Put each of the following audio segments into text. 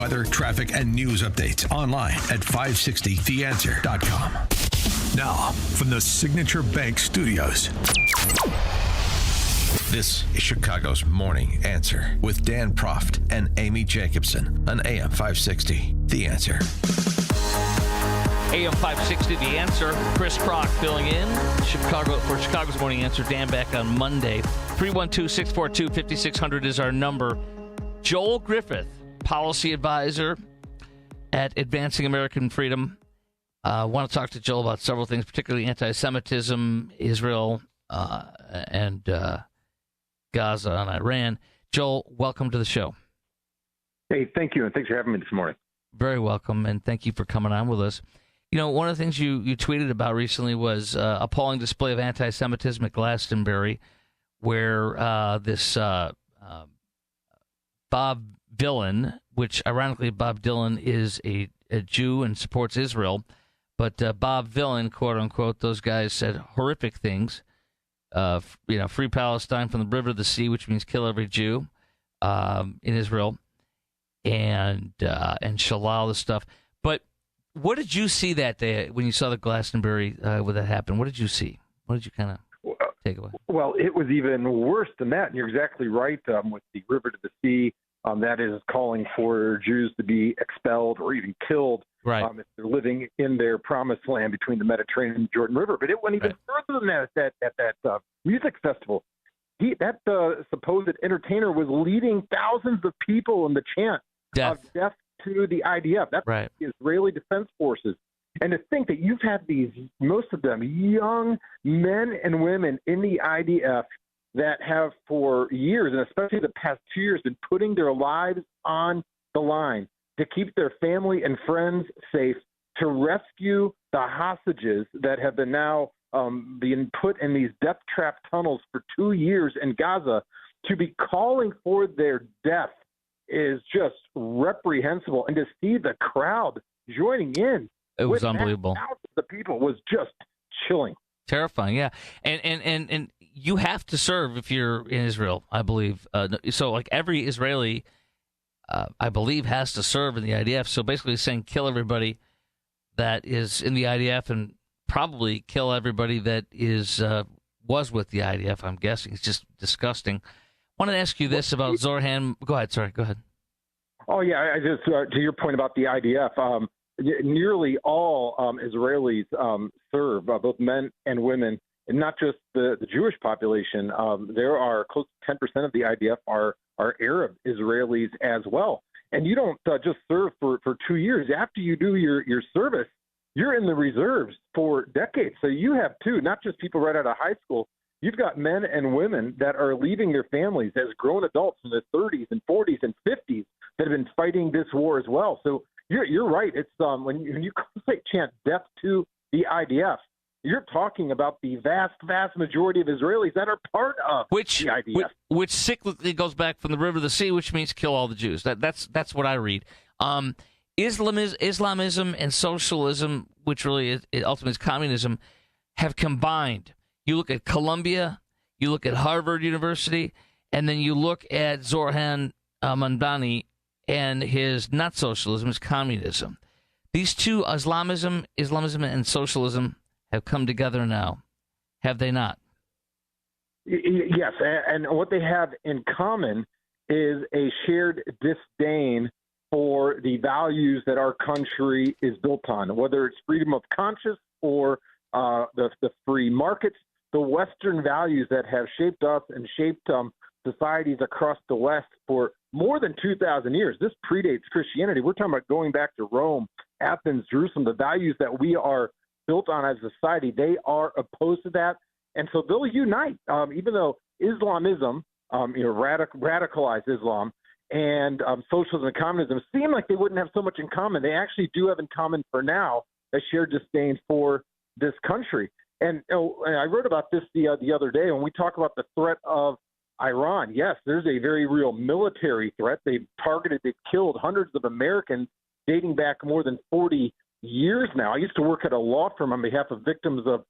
Weather, traffic, and news updates online at 560theanswer.com. Now, from the Signature Bank Studios, this is Chicago's Morning Answer with Dan Proft and Amy Jacobson on AM 560. The Answer. AM 560, The Answer. Chris Crock filling in for Chicago's Morning Answer. Dan back on Monday. 312-642-5600 is our number. Joel Griffith, policy advisor at Advancing American Freedom. I want to talk to Joel about several things, particularly anti-Semitism, Israel, and Gaza and Iran. Joel, welcome to the show. Hey, thank you, and thanks for having me this morning. Very welcome, and thank you for coming on with us. You know, one of the things you tweeted about recently was appalling display of anti-Semitism at Glastonbury, where this Bob Dylan, which ironically Bob Dylan is a Jew and supports Israel, but Bob Dylan, quote unquote, those guys said horrific things. Free Palestine from the river to the sea, which means kill every Jew in Israel, and Shalal, the stuff. But what did you see that day when you saw the Glastonbury when that happened? What did you see? What did you kind of take away? Well, it was even worse than that. And you're exactly right with the river to the sea. That is calling for Jews to be expelled or even killed if they're living in their promised land between the Mediterranean and the Jordan River. But it went even further than that at that music festival. That supposed entertainer was leading thousands of people in the chant of death to the IDF. That's the Israeli Defense Forces. And to think that you've had these, most of them, young men and women in the IDF that have for years, and especially the past 2 years, been putting their lives on the line to keep their family and friends safe, to rescue the hostages that have been now being put in these death trap tunnels for 2 years in Gaza, to be calling for their death is just reprehensible. And to see the crowd joining in, it was unbelievable. Thousands of people was just chilling. Terrifying, yeah. And you have to serve if you're in Israel, I believe. So, like, every Israeli, I believe, has to serve in the IDF. So basically saying kill everybody that is in the IDF and probably kill everybody that was with the IDF, I'm guessing. It's just disgusting. I want to ask you this about Zorhan. Go ahead. Sorry, go ahead. Oh, yeah. I just to your point about the IDF, nearly all Israelis serve, both men and women, and not just the Jewish population. There are close to 10% of the IDF are Arab Israelis as well. And you don't just serve for 2 years. After you do your service, you're in the reserves for decades. So you have not just people right out of high school. You've got men and women that are leaving their families as grown adults in their 30s and 40s and 50s that have been fighting this war as well. So you're right. It's when you chant death to the IDF, you're talking about the vast, vast majority of Israelis that are part of the IDF. Which cyclically goes back from the river to the sea, which means kill all the Jews. That's what I read. Islamism and socialism, which really ultimately is communism, have combined. You look at Columbia, you look at Harvard University, and then you look at Zorhan Mamdani and his not socialism, his communism. These two, Islamism and socialism, have come together now, have they not? Yes, and what they have in common is a shared disdain for the values that our country is built on, whether it's freedom of conscience or the free markets, the Western values that have shaped us and shaped societies across the West for more than 2,000 years. This predates Christianity. We're talking about going back to Rome, Athens, Jerusalem, the values that we are built on as a society. They are opposed to that. And so they'll unite, even though Islamism, radicalized Islam, and socialism and communism seem like they wouldn't have so much in common. They actually do have in common for now a shared disdain for this country. And I wrote about this the other day when we talk about the threat of Iran. Yes, there's a very real military threat. They've killed hundreds of Americans dating back more than 40 years now. I used to work at a law firm on behalf of victims of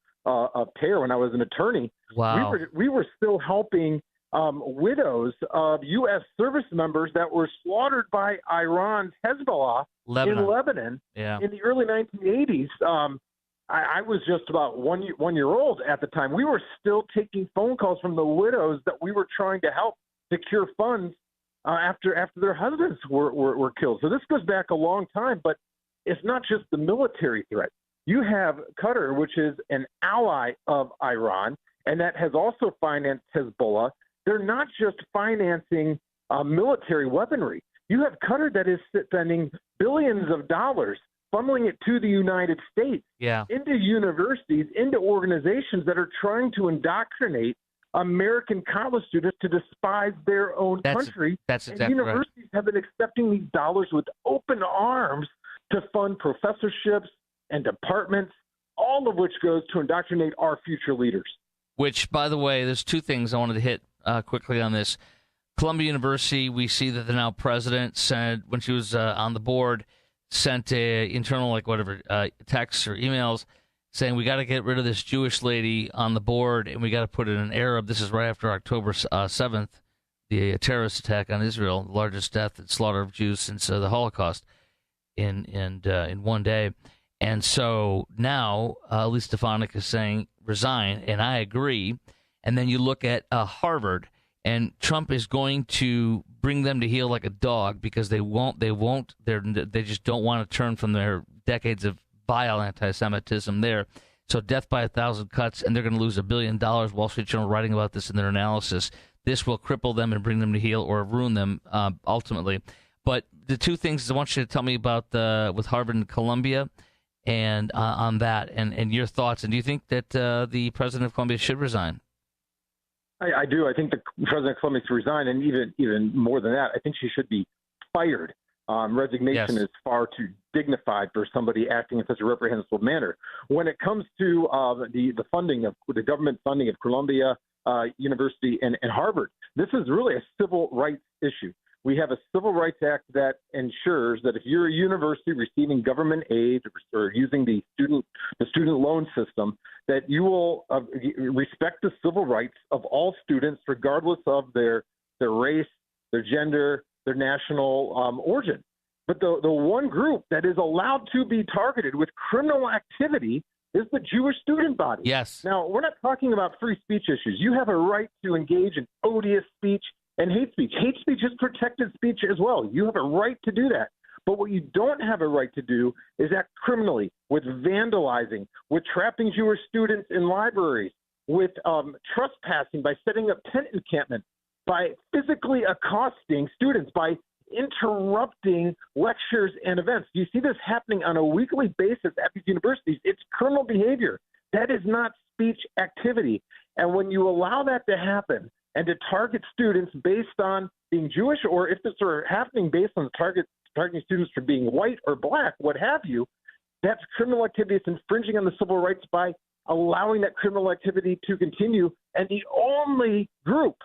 terror when I was an attorney. Wow. We were still helping widows of U.S. service members that were slaughtered by Iran's Hezbollah in Lebanon in the early 1980s. I was just about one year old at the time. We were still taking phone calls from the widows that we were trying to help secure funds after their husbands were killed. So this goes back a long time, but it's not just the military threat. You have Qatar, which is an ally of Iran, and that has also financed Hezbollah. They're not just financing military weaponry. You have Qatar that is spending billions of dollars funneling it to the United States, into universities, into organizations that are trying to indoctrinate American college students to despise their own country. That's exactly universities have been accepting these dollars with open arms to fund professorships and departments, all of which goes to indoctrinate our future leaders. Which, by the way, there's two things I wanted to hit quickly on this. Columbia University, we see that the now president said when she was on the board, sent internal texts or emails saying we got to get rid of this Jewish lady on the board and we got to put in an Arab. This is right after October 7th, the terrorist attack on Israel, the largest death and slaughter of Jews since the Holocaust in one day. And so now Elise Stefanik is saying resign, and I agree. And then you look at Harvard, and Trump is going to bring them to heel like a dog because they just don't want to turn from their decades of vile anti-Semitism there. So death by 1,000 cuts, and they're going to lose $1 billion. Wall Street Journal writing about this in their analysis. This will cripple them and bring them to heel or ruin them ultimately. But the two things I want you to tell me about with Harvard and Columbia and on that and your thoughts. And do you think that the president of Columbia should resign? I do. I think the president of Columbia should resign, and even more than that, I think she should be fired. Resignation is far too dignified for somebody acting in such a reprehensible manner. When it comes to the funding of the government funding of Columbia University and Harvard, this is really a civil rights issue. We have a Civil Rights Act that ensures that if you're a university receiving government aid or using the student loan system, that you will respect the civil rights of all students, regardless of their race, their gender, their national origin. But the one group that is allowed to be targeted with criminal activity is the Jewish student body. Yes. Now, we're not talking about free speech issues. You have a right to engage in odious speech and hate speech. Hate speech is protected speech as well. You have a right to do that. But what you don't have a right to do is act criminally with vandalizing, with trapping Jewish students in libraries, with trespassing by setting up tent encampments, by physically accosting students, by interrupting lectures and events. You see this happening on a weekly basis at these universities. It's criminal behavior. That is not speech activity. And when you allow that to happen, and to target students based on being Jewish, or if this are happening based on targeting students for being white or black, what have you, that's criminal activity. It's infringing on the civil rights by allowing that criminal activity to continue. And the only group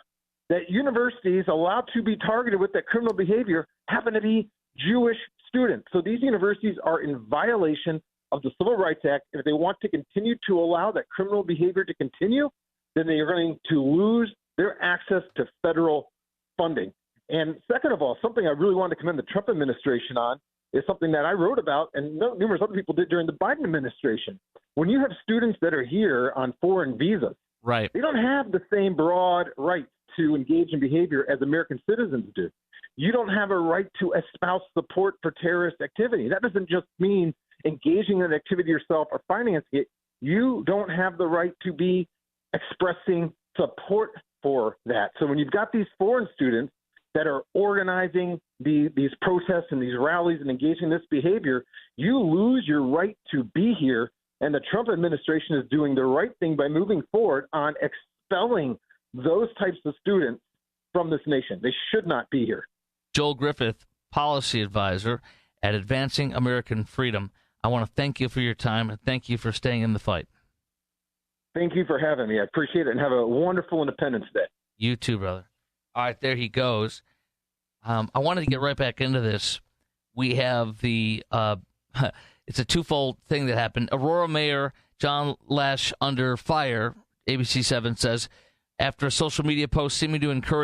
that universities allow to be targeted with that criminal behavior happen to be Jewish students. So these universities are in violation of the Civil Rights Act. If they want to continue to allow that criminal behavior to continue, then they are going to lose their access to federal funding. And second of all, something I really want to commend the Trump administration on is something that I wrote about and numerous other people did during the Biden administration. When you have students that are here on foreign visas, right, they don't have the same broad rights to engage in behavior as American citizens do. You don't have a right to espouse support for terrorist activity. That doesn't just mean engaging in an activity yourself or financing it. You don't have the right to be expressing support for that. So when you've got these foreign students that are organizing these protests and these rallies and engaging in this behavior, you lose your right to be here. And the Trump administration is doing the right thing by moving forward on expelling those types of students from this nation. They should not be here. Joel Griffith, policy advisor at Advancing American Freedom. I want to thank you for your time and thank you for staying in the fight. Thank you for having me. I appreciate it, and have a wonderful Independence Day. You too, brother. All right, there he goes. I wanted to get right back into this. We have the it's a twofold thing that happened. Aurora Mayor John Lash under fire, ABC7 says, after a social media post seeming to encourage